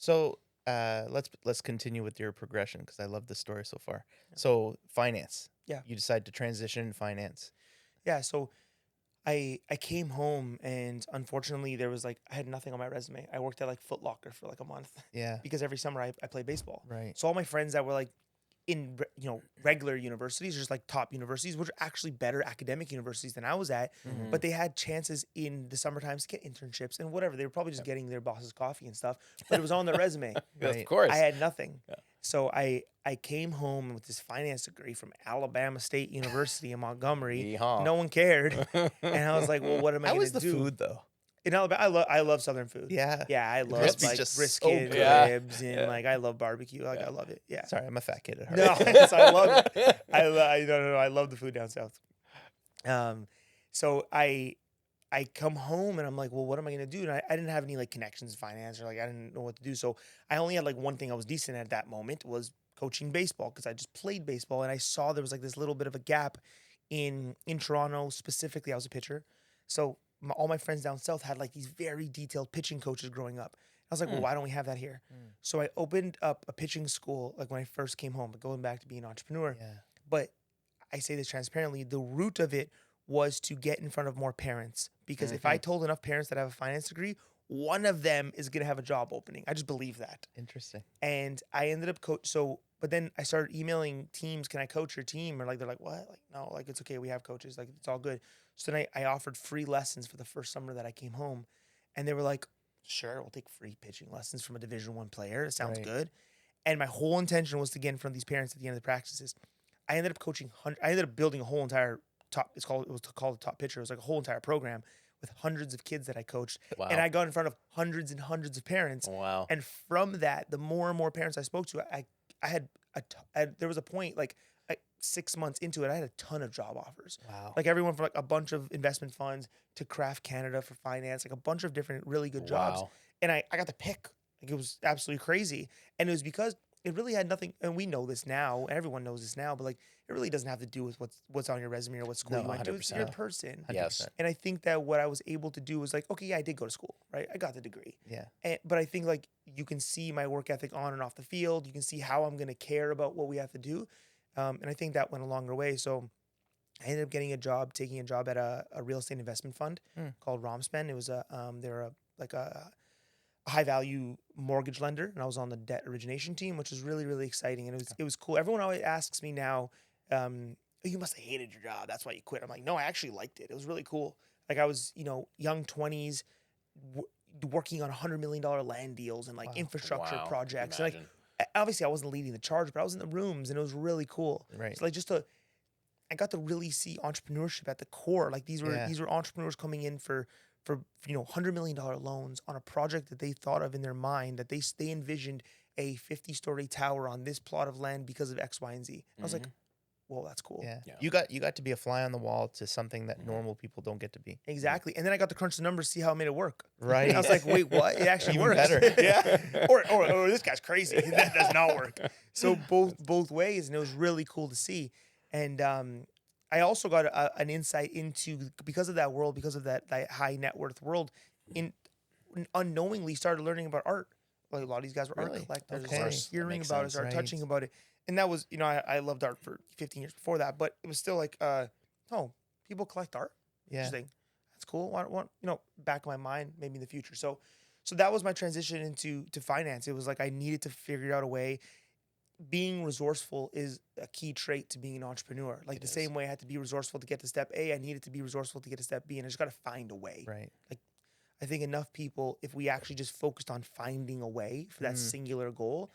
So let's continue with your progression because I love the story so far. So finance. Yeah. You decide to transition finance. Yeah. So I came home and unfortunately there was like I had nothing on my resume. I worked at like Foot Locker for like a month Yeah. because every summer I played baseball. Right. So all my friends that were like in regular universities, just like top universities, which are actually better academic universities than I was at, Mhm. but they had chances in the summer times to get internships and whatever. They were probably just getting their boss's coffee and stuff, but it was on their resume. Right. Of course. I had nothing. Yeah. So I came home with this finance degree from Alabama State University in Montgomery. Yeehaw. No one cared. And I was like, well, what am I How going was to the do? food though? In Alabama, I love Southern food. Yeah. Yeah, I love Crispy like just so brisket, good. Yeah. ribs, and Yeah. like I love barbecue. Like Yeah. I love it. Yeah. Sorry, I'm a fat kid at heart. No, so I love it. No, I love the food down south. So I come home and I'm like, well, what am I gonna do? And I didn't have any like connections in finance or like I didn't know what to do. So I only had like one thing I was decent at that moment was coaching baseball because I just played baseball and I saw there was like this little bit of a gap in Toronto specifically. I was a pitcher, so all my friends down south had like these very detailed pitching coaches growing up. I was like, well, why don't we have that here? So I opened up a pitching school like when I first came home, going back to being an entrepreneur. Yeah. But I say this transparently, the root of it was to get in front of more parents. Because if I told enough parents that I have a finance degree, one of them is going to have a job opening. I just believe that. Interesting. And I ended up but then I started emailing teams, can I coach your team? Or like, they're like, what? Like, no, like, it's okay. We have coaches. Like, it's all good. So then I offered free lessons for the first summer that I came home. And they were like, sure, we'll take free pitching lessons from a Division I player. It sounds Right. good. And my whole intention was to get in front of these parents at the end of the practices. I ended up coaching. I ended up building a whole entire top. It was called the Top Pitcher. It was like a whole entire program with hundreds of kids that I coached, Wow. and I got in front of hundreds and hundreds of parents. Wow. And from that, the more and more parents I spoke to, there was a point like 6 months into it, I had a ton of job offers. Wow. Like everyone from like a bunch of investment funds to Craft Canada for finance, like a bunch of different really good jobs. Wow. And I got to pick. Like it was absolutely crazy. And it was because it really had nothing, and we know this now, and everyone knows this now, but like it really doesn't have to do with what's on your resume or what school No, you went to. It's 100%. your person. Yes. And I think that what I was able to do was like, okay, yeah, I did go to school, right? I got the degree. Yeah. But I think like you can see my work ethic on and off the field. You can see how I'm going to care about what we have to do. And I think that went a longer way. So I ended up taking a job at a real estate investment fund called Romspen. It was they're a high value mortgage lender, and I was on the debt origination team, which was really, really exciting. And it was cool. Everyone always asks me now, you must have hated your job. That's why you quit. I'm like, no, I actually liked it. It was really cool. Like I was, young 20s, working on $100 million land deals and like infrastructure Wow. projects. And like, Imagine. obviously I wasn't leading the charge, but I was in the rooms and it was really cool. Right. So like I got to really see entrepreneurship at the core. Like these were entrepreneurs coming in for $100 million loans on a project that they thought of in their mind, that they envisioned a 50-story tower on this plot of land because of X, Y, and Z. I was like, well, that's cool. Yeah. Yeah. You got to be a fly on the wall to something that normal people don't get to be. Exactly. And then I got to crunch the numbers, see how I made it work. Right. I was like, wait, what? It actually Even works. better. Yeah. Or this guy's crazy. That does not work. So both ways, and it was really cool to see. And I also got an insight into, because of that world, because of that high net worth world, unknowingly started learning about art. Like a lot of these guys were art Really? collectors, Okay. started That hearing makes about sense. it, started Right. touching about it. And that was, I loved art for 15 years before that, but it was still like, oh, people collect art? Yeah. Interesting. That's cool. Back of my mind, maybe in the future. So that was my transition into finance. It was like I needed to figure out a way. Being resourceful is a key trait to being an entrepreneur. Like same way I had to be resourceful to get to step A, I needed to be resourceful to get to step B, and I just got to find a way. Right. Like I think enough people, if we actually just focused on finding a way for that singular goal,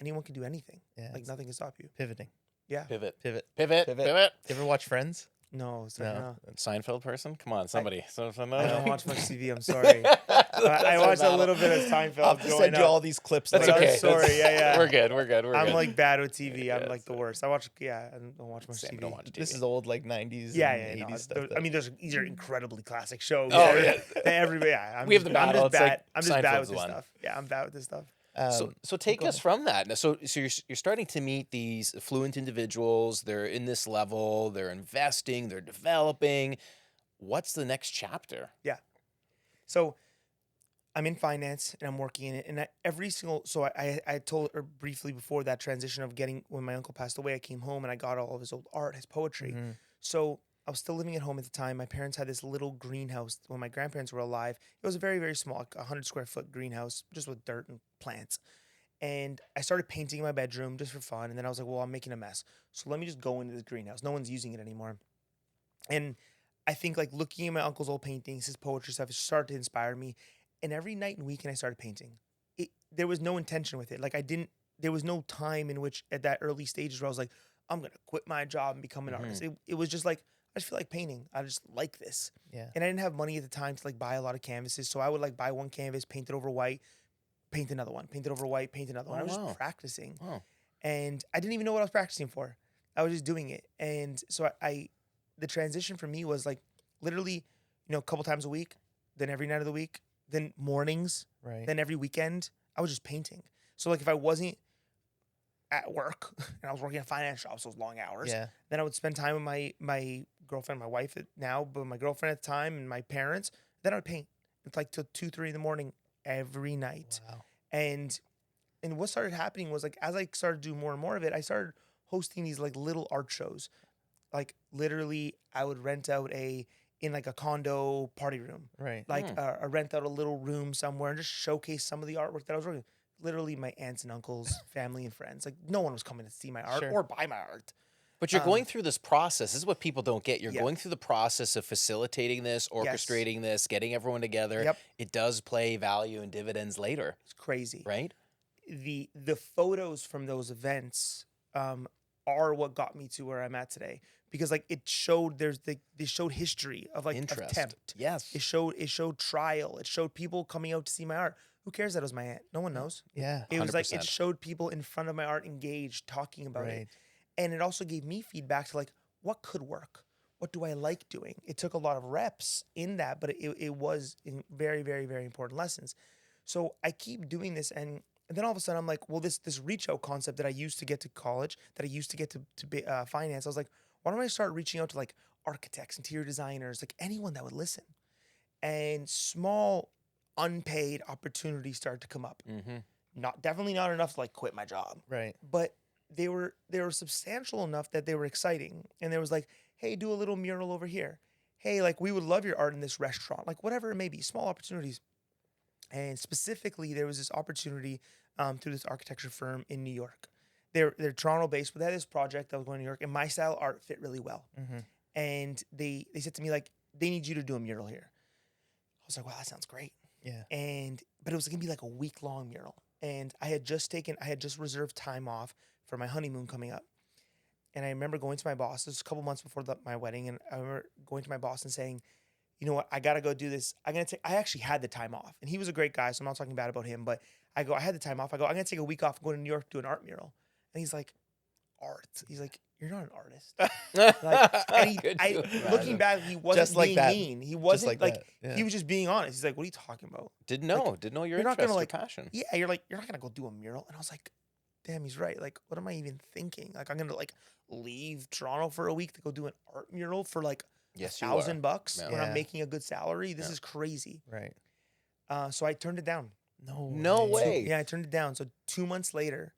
anyone can do anything. Yeah. Like nothing can stop you. Pivoting. Yeah. Pivot. Pivot. Pivot. Pivot. Pivot. You ever watch Friends? No, certainly No. not. Seinfeld person? Come on, somebody. I don't watch much TV. I'm sorry. I watched a little bit of Seinfeld. I'll just send you all these clips. That's But I'm okay. sorry. Yeah. We're good. We're good. We're I'm good. like bad with TV. Yeah, I'm like the worst. I don't watch much Same, TV. don't watch TV. This is old like 90s Yeah, and 80s stuff. I mean, these are incredibly classic shows. Oh, yeah. Everybody. Yeah, We have the battle. I'm It's just like bad. I'm just bad Seinfeld's with this one. stuff. Yeah, I'm bad with this stuff. So take go us ahead. from that. Now, so you're starting to meet these affluent individuals. They're in this level. They're investing. They're developing. What's the next chapter? Yeah. So I'm in finance and I'm working in it. And I told her briefly before that transition of when my uncle passed away, I came home and I got all of his old art, his poetry. Mhm. So I was still living at home at the time. My parents had this little greenhouse when my grandparents were alive. It was a very, very small, like 100 square foot greenhouse, just with dirt and plants. And I started painting in my bedroom just for fun. And then I was like, well, I'm making a mess. So let me just go into this greenhouse. No one's using it anymore. And I think like looking at my uncle's old paintings, his poetry stuff, it started to inspire me. And every night and weekend I started painting. There was no intention with it. Like there was no time in which at that early stages where I was like, I'm going to quit my job and become an artist. It was just like, I just feel like painting. I just like this. Yeah. And I didn't have money at the time to like buy a lot of canvases. So I would like buy one canvas, paint it over white, paint another one, paint it over white, paint another one. Oh, I was wow. just practicing. Oh. And I didn't even know what I was practicing for. I was just doing it. And so the transition for me was like literally, a couple times a week, then every night of the week, then mornings, Right. then every weekend, I was just painting. So like if I wasn't at work and I was working at a finance job, so it was long hours, Yeah. then I would spend time with my girlfriend, my wife now, but my girlfriend at the time and my parents. Then I would paint. It's like till 2, 3 in the morning every night. Wow. And what started happening was like as I started to do more and more of it, I started hosting these like little art shows. Like literally, I would rent out in like a condo party room, Right. like I rent out a little room somewhere and just showcase some of the artwork that I was working. Literally, my aunts and uncles, family and friends. Like no one was coming to see my art Sure. or buy my art. But you're going through this process. This is what people don't get. You're Yeah. going through the process of facilitating this, orchestrating this, getting everyone together. Yep. It does play value and dividends later, It's crazy. right? The photos from those events are what got me to where I'm at today. Because like it showed they showed history of like Interest. attempt. Yes. It showed trial. It showed people coming out to see my art. Who cares that it was my aunt? No one knows. Yeah. It was like it 100%. showed people in front of my art engaged, talking about it. Right. And it also gave me feedback to like what could work. What do I like doing? It took a lot of reps in that, but it was in very, very, very important lessons. So I keep doing this, and then all of a sudden I'm like, well, this reach out concept that I used to get to college, that I used to get to finance, I was like, why don't I start reaching out to like architects, interior designers, like anyone that would listen? And small unpaid opportunities started to come up. Mm-hmm. Definitely not enough to like quit my job, Right. but they were substantial enough that they were exciting. And there was like, hey, do a little mural over here. Hey, like we would love your art in this restaurant, like whatever it may be, small opportunities. And specifically, there was this opportunity through this architecture firm in New York. They're Toronto based, but they had this project that was going to New York, and my style art fit really well. Mm-hmm. And they said to me like, they need you to do a mural here. I was like, wow, that sounds great. Yeah. But it was gonna be like a week-long mural. And I had just reserved time off for my honeymoon coming up. And I remember going to my boss, this was a couple months before my wedding, and I remember going to my boss and saying, you know what, I gotta go do this. I actually had the time off. And he was a great guy, so I'm not talking bad about him, but I had the time off. I'm gonna take a week off, go to New York, do an art mural. And he's like, art? He's like, you're not an artist. Looking back, he wasn't Just like being that. mean. He wasn't like that, yeah. he was just being honest. He's like, what are you talking about? Didn't know your you're not gonna, interest, like- your passion. Yeah, you're not gonna go do a mural. And I was like, damn, he's right. Like, what am I even thinking? Like, I'm gonna like leave Toronto for a week to go do an art mural for like Yes, you are. $1,000 Yeah. when I'm Yeah. making a good salary. This Yeah. is crazy. Right. So I turned it down. No way. Yeah, I turned it down. So 2 months later,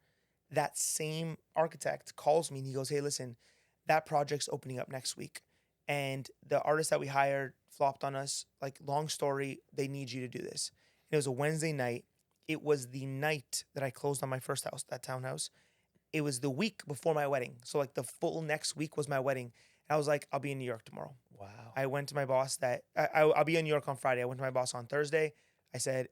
that same architect calls me and he goes, hey, listen, that project's opening up next week. And the artist that we hired flopped on us. Like, long story, they need you to do this. It was a Wednesday night. It was the night that I closed on my first house, that townhouse. It was the week before my wedding. So like the full next week was my wedding. And I was like, I'll be in New York tomorrow. Wow. I went to my boss I'll be in New York on Friday. I went to my boss on Thursday. I said,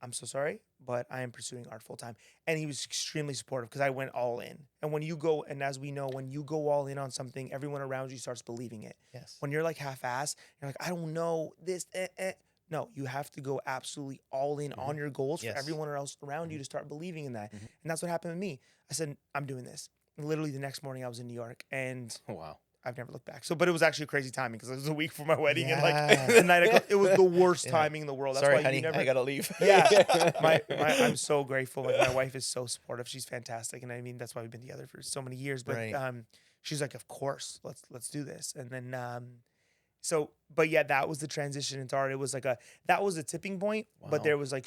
I'm so sorry, but I am pursuing art full time. And he was extremely supportive because I went all in. And when you go, and as we know, when you go all in on something, everyone around you starts believing it. Yes. When you're like half-ass, you're like, I don't know this. No, you have to go absolutely all in on your goals Yes. for everyone else around you to start believing in that. And that's what happened with me. I said, I'm doing this. And literally the next morning I was in New York, and Wow. I've never looked back. So, but it was actually crazy timing because it was a week for my wedding, and Yeah. like the night it was the worst Yeah. timing in the world. That's Sorry, why honey. you never. I gotta leave. Yeah, I'm so grateful. Like, my wife is so supportive. She's fantastic, and I mean that's why we've been together for so many years. But Right. she's like, of course, let's do this. And then So, but yeah, that was the transition into art. It was like that was a tipping point, but Wow. there was like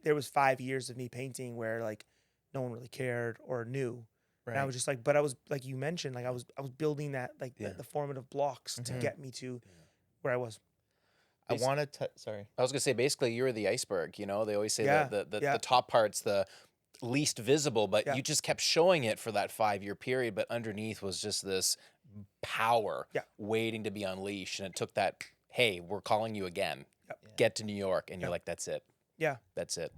there was 5 years of me painting where like no one really cared or knew. And I Right. was just like, but I was like you mentioned, like I was building that like Yeah. the formative blocks to Mhm. get me to Yeah. where I was. I Basi- want to. Sorry. I was gonna say, basically, you're the iceberg. You know, they always say Yeah, that the yeah, top part's the least visible, but yeah, you just kept showing it for that 5-year period. But underneath was just this power yeah, waiting to be unleashed, and it took that. Hey, we're calling you again. yep, Yeah. Get to New York, and you're yeah, like, that's it. yeah. That's it.